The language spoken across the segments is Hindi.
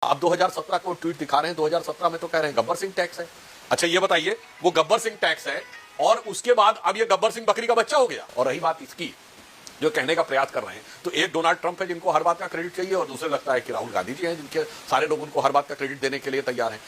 अब 2017 को ट्वीट दिखा रहे हैं, 2017 में तो कह रहे हैं गब्बर सिंह टैक्स है। अच्छा ये बताइए, वो गब्बर सिंह टैक्स है और उसके बाद अब ये गब्बर सिंह बकरी का बच्चा हो गया। और रही बात इसकी जो कहने का प्रयास कर रहे हैं, तो एक डोनाल्ड ट्रंप है जिनको हर बात का क्रेडिट चाहिए, और दूसरे लगता है कि राहुल गांधी जी हैं जिनके सारे लोग उनको हर बात का क्रेडिट देने के लिए तैयार हैं।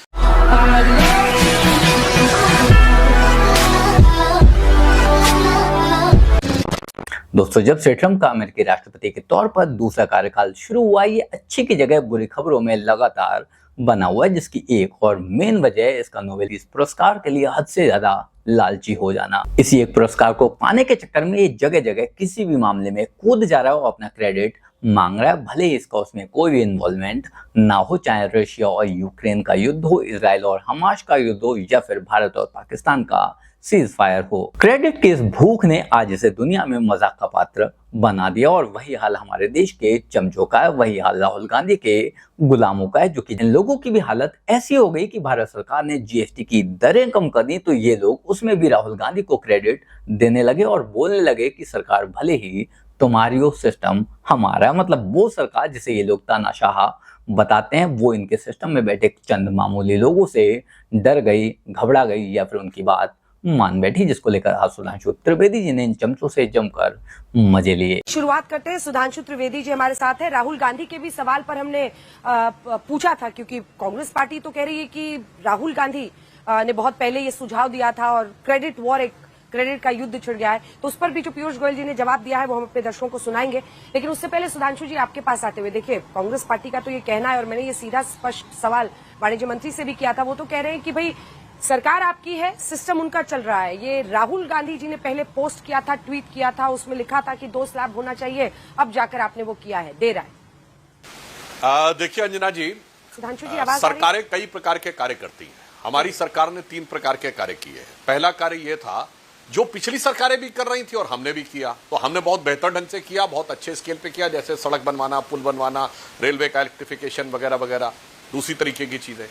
दोस्तों, जब से ट्रंप का अमेरिकी राष्ट्रपति के तौर पर दूसरा कार्यकाल शुरू हुआ, ये अच्छी की जगह बुरी खबरों में लगातार बना हुआ है, जिसकी एक और मेन वजह इसका नोबेल पीस पुरस्कार के लिए हद से ज्यादा लालची हो जाना। इसी एक पुरस्कार को पाने के चक्कर में ये जगह जगह किसी भी मामले में कूद जा रहा है और अपना क्रेडिट मांग रहा है, भले ही इसका उसमें कोई भी इन्वॉल्वमेंट ना हो, चाहे रशिया और यूक्रेन का युद्ध हो, इजराइल और हमास का युद्ध हो, या फिर भारत और पाकिस्तान का सीज फायर हो। क्रेडिट की इस भूख ने आज इसे दुनिया में मजाक का पात्र बना दिया, और वही हाल हमारे देश के चमचों का है, वही हाल राहुल गांधी के गुलामों का है, जो कि इन लोगों की भी हालत ऐसी हो गई कि भारत सरकार ने जीएसटी की दरें कम कर दी, तो ये लोग उसमें भी राहुल गांधी को क्रेडिट देने लगे और बोलने लगे कि सरकार भले ही तुम्हारी वो सिस्टम हमारा है। मतलब वो सरकार जिसे ये लोग तानाशाह बताते हैं, वो इनके सिस्टम में बैठे चंद मामूली लोगों से डर गई, घबरा गई, या फिर उनकी बात मान बैठी, जिसको लेकर आज सुधांशु त्रिवेदी जी ने इन चमचों से जमकर मजे लिए। शुरुआत करते हैं। सुधांशु त्रिवेदी जी हमारे साथ है। राहुल गांधी के भी सवाल पर हमने पूछा था, क्योंकि कांग्रेस पार्टी तो कह रही है कि राहुल गांधी ने बहुत पहले ये सुझाव दिया था और क्रेडिट वॉर, एक क्रेडिट का युद्ध छिड़ गया है, तो उस पर भी जो पीयूष गोयल जी ने जवाब दिया है वो हम अपने दर्शकों को सुनाएंगे। लेकिन उससे पहले सुधांशु जी आपके पास आते हुए, देखिए कांग्रेस पार्टी का तो ये कहना है, और मैंने ये सीधा स्पष्ट सवाल वाणिज्य मंत्री से भी किया था, वो तो कह रहे हैं कि भाई सरकार आपकी है, सिस्टम उनका चल रहा है। ये राहुल गांधी जी ने पहले पोस्ट किया था, ट्वीट किया था, उसमें लिखा था कि 2 स्लैब होना चाहिए, अब जाकर आपने वो किया है, दे रहा है। देखिए अंजना जी, सुधांशु जी आवाज सरकारें कई प्रकार के कार्य करती हैं। हमारी सरकार ने 3 प्रकार के कार्य किए हैं। पहला कार्य यह था जो पिछली सरकारें भी कर रही थी और हमने भी किया, तो हमने बहुत बेहतर ढंग से किया, बहुत अच्छे स्केल पे किया, जैसे सड़क बनवाना, पुल बनवाना, रेलवे का इलेक्ट्रिफिकेशन वगैरह वगैरह, दूसरी तरीके की चीजें।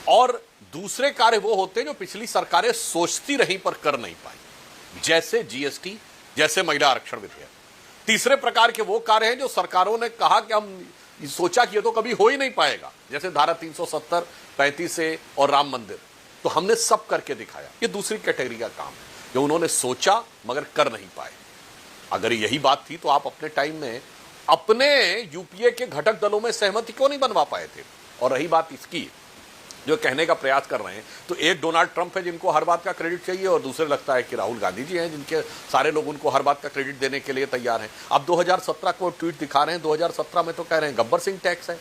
और दूसरे कार्य वो होते हैं जो पिछली सरकारें सोचती रही पर कर नहीं पाई, जैसे जीएसटी, जैसे महिला आरक्षण विधेयक। तीसरे प्रकार के वो कार्य हैं जो सरकारों ने कहा कि हम सोचा कि ये तो कभी हो ही नहीं पाएगा, जैसे धारा 370, 35 ए और राम मंदिर, तो हमने सब करके दिखाया। ये दूसरी कैटेगरी का काम है जो उन्होंने सोचा मगर कर नहीं पाए। अगर यही बात थी तो आप अपने टाइम में अपने यूपीए के घटक दलों में सहमति क्यों नहीं बनवा पाए थे। और रही बात इसकी जो कहने का प्रयास कर रहे हैं, तो एक डोनाल्ड ट्रंप है जिनको हर बात का क्रेडिट चाहिए, और दूसरे लगता है कि राहुल गांधी जी हैं जिनके सारे लोग उनको हर बात का क्रेडिट देने के लिए तैयार हैं। अब 2017 को ट्वीट दिखा रहे हैं, 2017 में तो कह रहे हैं गब्बर सिंह टैक्स है।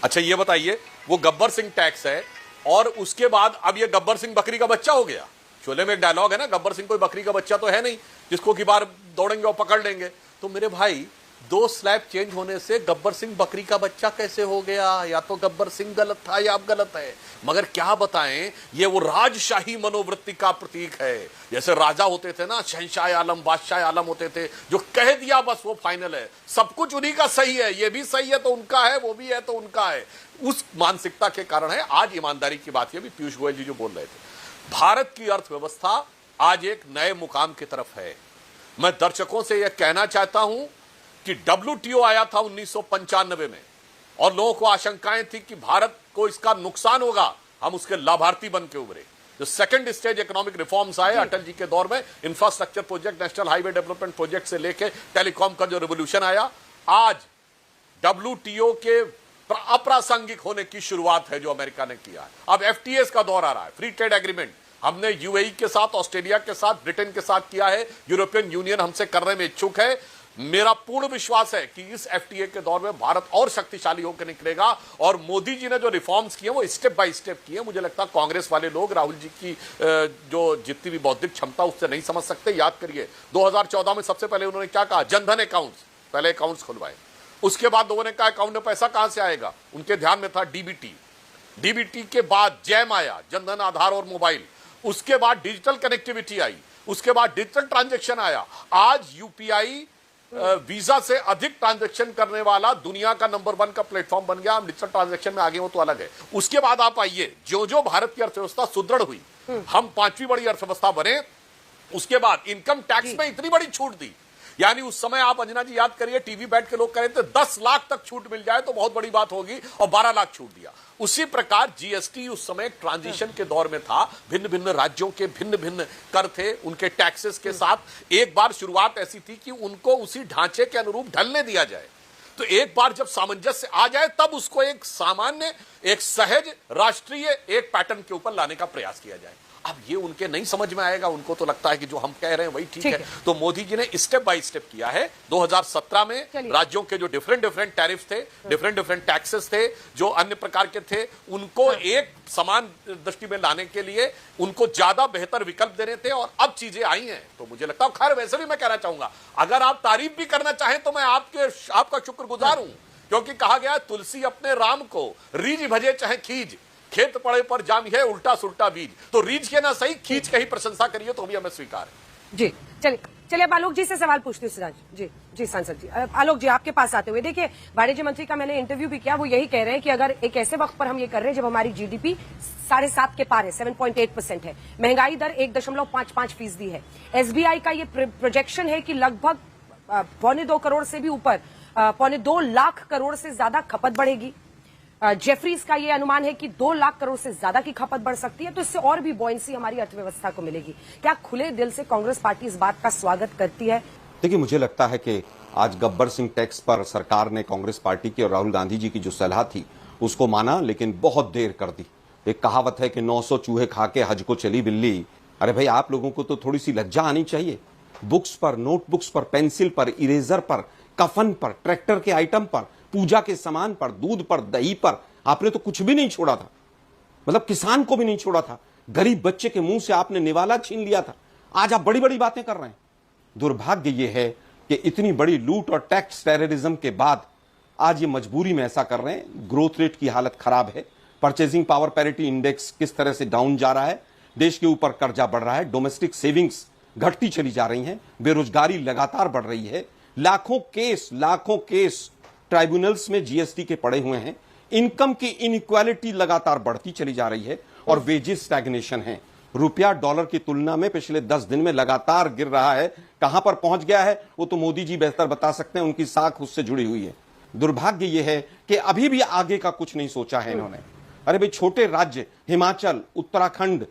अच्छा ये बताइए, वो गब्बर सिंह टैक्स है और उसके बाद अब ये गब्बर सिंह बकरी का बच्चा हो गया। शोले में एक डायलॉग है ना, गब्बर सिंह कोई बकरी का बच्चा तो है नहीं जिसको की बार दौड़ेंगे और पकड़ लेंगे। तो मेरे भाई 2 स्लैब चेंज होने से गब्बर सिंह बकरी का बच्चा कैसे हो गया? या तो गब्बर सिंह गलत था या अब गलत है। मगर क्या बताएं, ये वो राजशाही मनोवृत्ति का प्रतीक है। जैसे राजा होते थे ना, शहंशाह आलम, बादशाह आलम होते थे, जो कह दिया बस वो फाइनल है, सब कुछ उन्हीं का सही है, ये भी सही है तो उनका है, वो भी है तो उनका है। उस मानसिकता के कारण है आज ईमानदारी की बात, ये भी पीयूष गोयल जी जो बोल रहे थे, भारत की अर्थव्यवस्था आज एक नए मुकाम की तरफ है। मैं दर्शकों से यह कहना चाहता हूं कि WTO आया था 1995 में, और लोगों को आशंकाएं थी कि भारत को इसका नुकसान होगा, हम उसके लाभार्थी बन के उभरे। जो सेकंड स्टेज इकोनॉमिक रिफॉर्म्स आए अटल जी के दौर में, infrastructure project, national highway development project से लेके टेलीकॉम का जो रिवोल्यूशन आया, आज WTO के अप्रासंगिक होने की शुरुआत है जो अमेरिका ने किया है। अब FTAs का दौर आ रहा है, फ्री ट्रेड एग्रीमेंट। हमने UAE के साथ, ऑस्ट्रेलिया के साथ, ब्रिटेन के साथ किया है, यूरोपियन यूनियन हमसे करने में इच्छुक है। मेरा पूर्ण विश्वास है कि इस FTA के दौर में भारत और शक्तिशाली होकर निकलेगा। और मोदी जी ने जो रिफॉर्म्स किए वो स्टेप बाय स्टेप किए। मुझे लगता है कांग्रेस वाले लोग राहुल जी की जो जितनी भी बौद्धिक क्षमता उससे नहीं समझ सकते। याद करिए 2014 में सबसे पहले उन्होंने क्या कहा, जनधन अकाउंट्स, पहले अकाउंट्स खुलवाए। उसके बाद लोगों ने कहा अकाउंट में पैसा कहां से आएगा, उनके ध्यान में था डीबीटी के बाद जैम आया, जनधन आधार और मोबाइल। उसके बाद डिजिटल कनेक्टिविटी आई, उसके बाद डिजिटल ट्रांजैक्शन आया। आज यूपीआई वीजा से अधिक ट्रांजैक्शन करने वाला दुनिया का नंबर 1 का प्लेटफॉर्म बन गया। हम डिजिटल ट्रांजैक्शन में आगे वो तो अलग है। उसके बाद आप आइए, जो जो भारत की अर्थव्यवस्था सुदृढ़ हुई, हम 5वीं बड़ी अर्थव्यवस्था बने, उसके बाद इनकम टैक्स में इतनी बड़ी छूट दी यानी उस समय आप अंजना जी याद करिए, टीवी बैठ के लोग कह रहे थे 10 लाख तक छूट मिल जाए तो बहुत बड़ी बात होगी, और 12 लाख छूट दिया। उसी प्रकार जीएसटी उस समय ट्रांजिशन के दौर में था, भिन्न भिन्न राज्यों के भिन्न भिन्न कर थे, उनके टैक्सेस के साथ एक बार शुरुआत ऐसी थी कि उनको उसी ढांचे के अनुरूप ढलने दिया जाए। तो एक बार जब सामंजस्य आ जाए तब उसको एक सामान्य, एक सहज राष्ट्रीय एक पैटर्न के ऊपर लाने का प्रयास किया जाए। अब ये उनके नहीं समझ में आएगा, उनको तो लगता है कि जो हम कह रहे हैं वही ठीक है। तो मोदी जी ने स्टेप बाय स्टेप किया है। 2017 में राज्यों के जो डिफरेंट टैरिफ थे, डिफरेंट टैक्सेस थे, जो अन्य प्रकार के थे, उनको एक समान दृष्टि में लाने के लिए उनको ज्यादा बेहतर विकल्प देने थे, और अब चीजें आई हैं। तो मुझे लगता है, खैर वैसे भी मैं कहना चाहूंगा, अगर आप तारीफ भी करना चाहें तो मैं आपका शुक्रगुजार हूं, क्योंकि कहा गया तुलसी अपने राम को रीझ भजे चाहे खींच, खेत पड़े पर जाम है उल्टा सुल्टा बीज। तो रीझ के ना सही, खींच के ही प्रशंसा करिए तो भी हमें स्वीकार है। जी चलिए अब आलोक जी से सवाल पूछती हूँ। सिराज जी सांसद जी, आलोक जी आपके पास आते हुए, देखिए वाणिज्य मंत्री का मैंने इंटरव्यू भी किया, वो यही कह रहे हैं कि अगर एक ऐसे वक्त पर हम ये कर रहे हैं जब हमारी जीडीपी 7.5 के पार है, 7.8% है, महंगाई दर 1.55% है, एसबीआई का ये प्रोजेक्शन है कि लगभग 1.25 करोड़ से भी ऊपर 1.25 लाख करोड़ से ज्यादा खपत बढ़ेगी। जेफरीज का ये अनुमान है कि 2 लाख करोड़ से ज्यादा की खपत बढ़ सकती है, तो इससे और भी बॉयंसी हमारी अर्थव्यवस्था को मिलेगी। क्या खुले दिल से कांग्रेस पार्टी इस बात का स्वागत करती है? देखिए, मुझे लगता है कि आज गब्बर सिंह टैक्स पर सरकार ने कांग्रेस पार्टी की और राहुल गांधी जी की जो सलाह थी उसको माना, लेकिन बहुत देर कर दी। एक कहावत है कि 900 चूहे खा के हज को चली बिल्ली। अरे भाई, आप लोगों को तो थोड़ी सी लज्जा आनी चाहिए। बुक्स पर, नोटबुक्स पर, पेंसिल पर, इरेजर पर, कफन पर, ट्रैक्टर के आइटम पर, पूजा के सामान पर, दूध पर, दही पर आपने तो कुछ भी नहीं छोड़ा था। मतलब किसान को भी नहीं छोड़ा था, गरीब बच्चे के मुंह से आपने निवाला छीन लिया था। आज आप बड़ी बड़ी बातें कर रहे हैं। दुर्भाग्य यह है कि इतनी बड़ी लूट और टैक्स टेररिज्म के बाद आज ये मजबूरी में ऐसा कर रहे हैं। ग्रोथ रेट की हालत खराब है, परचेजिंग पावर पैरिटी इंडेक्स किस तरह से डाउन जा रहा है, देश के ऊपर कर्जा बढ़ रहा है, डोमेस्टिक सेविंग्स घटती चली जा रही हैं, बेरोजगारी लगातार बढ़ रही है, लाखों केस ट्राइब्यूनल्स में जीएसटी के पड़े हुए हैं, इनकम की इनइक्वालिटी लगातार बढ़ती चली जा रही है, और वेजेस स्टैग्नेशन है। रुपया डॉलर की तुलना में पिछले 10 दिन में लगातार गिर रहा है। कहां पर पहुंच गया है वो तो मोदी जी बेहतर बता सकते हैं, उनकी साख उससे जुड़ी हुई है। दुर्भाग्य यह है कि अभी भी आगे का कुछ नहीं सोचा है इन्होंने। अरे भाई, छोटे राज्य हिमाचल, उत्तराखंड,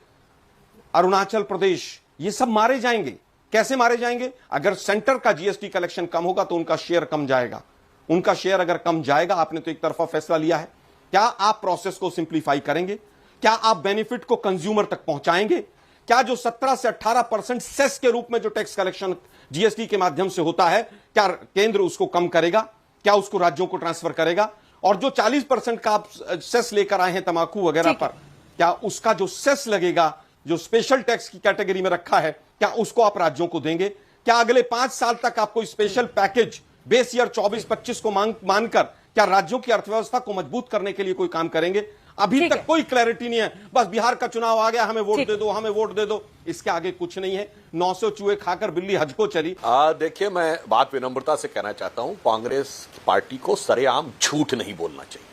अरुणाचल प्रदेश, ये सब मारे जाएंगे। कैसे मारे जाएंगे? अगर सेंटर का जीएसटी कलेक्शन कम होगा तो उनका शेयर कम जाएगा। उनका शेयर अगर कम जाएगा, आपने तो एक तरफा फैसला लिया है, क्या आप प्रोसेस को सिंप्लीफाई करेंगे? क्या आप बेनिफिट को कंज्यूमर तक पहुंचाएंगे? क्या जो 17 से 18% सेस के रूप में जो टैक्स कलेक्शन जीएसटी के माध्यम से होता है, क्या केंद्र उसको कम करेगा? क्या उसको राज्यों को ट्रांसफर करेगा? और जो 40% का आप सेस लेकर आए हैं तंबाकू वगैरह पर, क्या उसका जो सेस लगेगा, जो स्पेशल टैक्स की कैटेगरी में रखा है, क्या उसको आप राज्यों को देंगे? क्या अगले 5 साल तक आपको स्पेशल पैकेज बेस ईयर 24-25 को मानकर क्या राज्यों की अर्थव्यवस्था को मजबूत करने के लिए कोई काम करेंगे? अभी तक कोई क्लैरिटी नहीं है। बस बिहार का चुनाव आ गया, हमें वोट दे दो, हमें वोट दे दो, इसके आगे कुछ नहीं है। 900 चूहे खाकर बिल्ली हज को चली। देखिए, मैं बात विनम्रता से कहना चाहता हूं, कांग्रेस पार्टी को सरेआम झूठ नहीं बोलना चाहिए।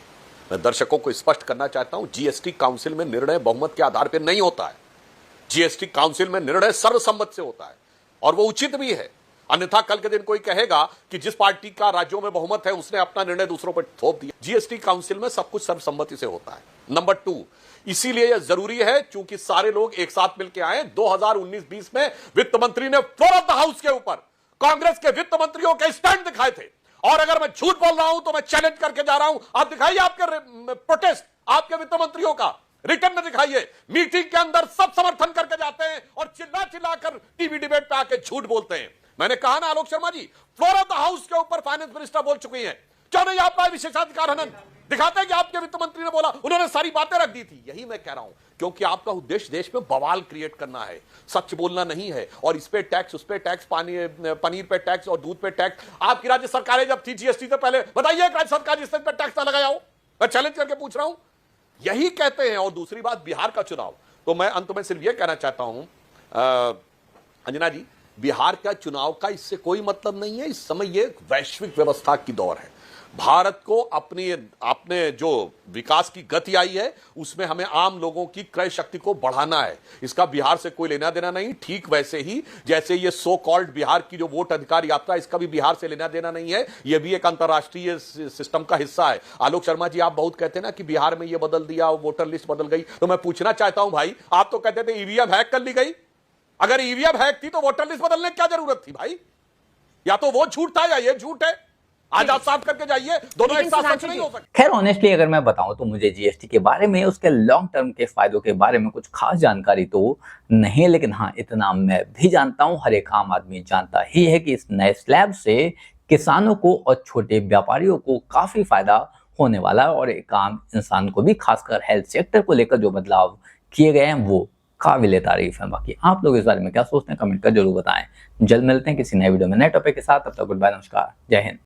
मैं दर्शकों को स्पष्ट करना चाहता हूं, जीएसटी काउंसिल में निर्णय बहुमत के आधार पर नहीं होता है। जीएसटी काउंसिल में निर्णय सर्वसम्मत से होता है, और वो उचित भी है। अन्यथा कल के दिन कोई कहेगा कि जिस पार्टी का राज्यों में बहुमत है उसने अपना निर्णय दूसरों पर थोप दिया। जीएसटी काउंसिल में सब कुछ सर्वसम्मति से होता है। नंबर 2, इसीलिए यह जरूरी है क्योंकि सारे लोग एक साथ मिलकर आए। 2019-20 में वित्त मंत्री ने फ्लोर ऑफ द हाउस के ऊपर कांग्रेस के वित्त मंत्रियों के स्टैंड दिखाए थे। और अगर मैं झूठ बोल रहा हूं तो मैं चैलेंज करके जा रहा हूं, आप दिखाइए आपके प्रोटेस्ट, आपके वित्त मंत्रियों का रिटर्न में दिखाइए। मीटिंग के अंदर सब समर्थन करके जाते हैं और चिल्ला चिल्लाकर टीवी डिबेट पे आके झूठ बोलते हैं। मैंने कहा ना Alok Sharma ji, floor of the house के ऊपर फाइनेंस मिनिस्टर बोल चुकी हैं, क्यों नहीं आपका विशेषाधिकार हनन दिखाते हैं कि आपके वित्त मंत्री ने बोला, उन्होंने सारी बातें रख दी थी। यही मैं कह रहा हूं, क्योंकि आपका उद्देश्य देश में बवाल क्रिएट करना है, सच बोलना नहीं है। और इस पे टैक्स, उस पे टैक्स, पनीर पे टैक्स और दूध पे टैक्स। आपकी राज्य सरकारें जब थी जीएसटी से पहले, बताइए एक राज्य सरकार जिसने पे टैक्स ना लगाया हो? मैं चैलेंज करके पूछ रहा हूं, यही कहते हैं। और दूसरी बात, बिहार का चुनाव, तो मैं अंत में सिर्फ यह कहना चाहता हूं अंजना जी, बिहार का चुनाव का इससे कोई मतलब नहीं है। इस समय यह वैश्विक व्यवस्था की दौर है। भारत को अपने जो विकास की गति आई है उसमें हमें आम लोगों की क्रय शक्ति को बढ़ाना है। इसका बिहार से कोई लेना देना नहीं। ठीक वैसे ही जैसे ये सो कॉल्ड बिहार की जो वोट अधिकार यात्रा, इसका भी बिहार से लेना देना नहीं है। यह भी एक अंतर्राष्ट्रीय सिस्टम का हिस्सा है। आलोक शर्मा जी, आप बहुत कहते हैं ना कि बिहार में यह बदल दिया, वोटर लिस्ट बदल गई, तो मैं पूछना चाहता हूं भाई, आप तो कहते थे ईवीएम हैक कर ली गई। अगर ईवीएम हैक थी तो वोटर लिस्ट बदलने की क्या जरूरत थी भाई? या तो वो झूठ था या ये झूठ है। आज आप साफ करके जाइए, दोनों एक साथ सच नहीं हो सकते। खैर ऑनेस्टली अगर मैं बताऊं तो मुझे जीएसटी के बारे में, उसके लॉन्ग टर्म के फायदों के बारे में कुछ खास जानकारी तो नहीं, लेकिन हाँ इतना मैं भी जानता हूं, हर एक आम आदमी जानता ही है कि इस नए स्लैब से किसानों को और छोटे व्यापारियों को काफी फायदा होने वाला है, और एक आम इंसान को भी, खासकर हेल्थ सेक्टर को लेकर जो बदलाव किए गए हैं वो काबिल तारीफ है। बाकी आप लोग इस बारे में क्या सोचते हैं, कमेंट कर जरूर बताएं। जल्द मिलते हैं किसी नए वीडियो में नए टॉपिक के साथ। तब तक गुड बाय, नमस्कार, जय हिंद।